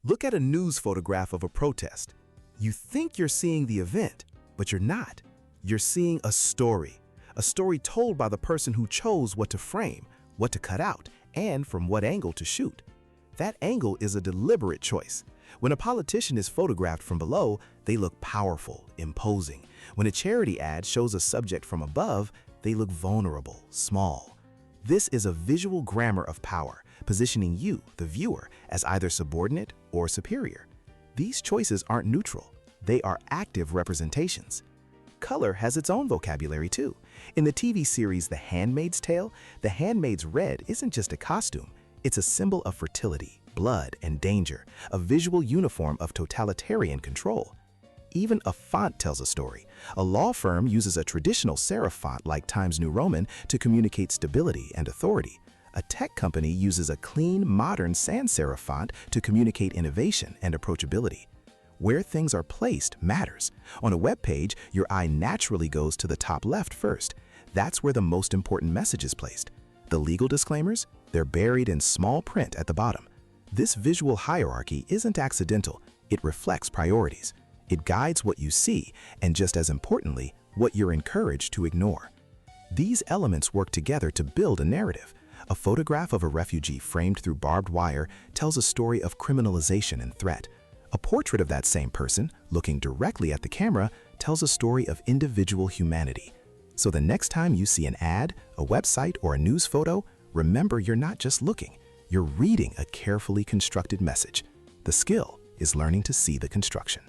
Look at a news photograph of a protest. You think you're seeing the event, but you're not. You're seeing a story told by the person who chose what to frame, what to cut out, and from what angle to shoot. That angle is a deliberate choice. When a politician is photographed from below, they look powerful, imposing. When a charity ad shows a subject from above, they look vulnerable, small. This is a visual grammar of power, positioning you, the viewer, as either subordinate or superior. These choices aren't neutral. They are active representations. Color has its own vocabulary too. In the TV series The Handmaid's Tale, the handmaid's red isn't just a costume. It's a symbol of fertility, blood, and danger, a visual uniform of totalitarian control. Even a font tells a story. A law firm uses a traditional serif font like Times New Roman to communicate stability and authority. A tech company uses a clean, modern sans serif font to communicate innovation and approachability. Where things are placed matters. On a web page, your eye naturally goes to the top left first. That's where the most important message is placed. The legal disclaimers? They're buried in small print at the bottom. This visual hierarchy isn't accidental. It reflects priorities. It guides what you see, and just as importantly, what you're encouraged to ignore. These elements work together to build a narrative. A photograph of a refugee framed through barbed wire tells a story of criminalization and threat. A portrait of that same person, looking directly at the camera, tells a story of individual humanity. So the next time you see an ad, a website, or a news photo, remember you're not just looking, you're reading a carefully constructed message. The skill is learning to see the construction.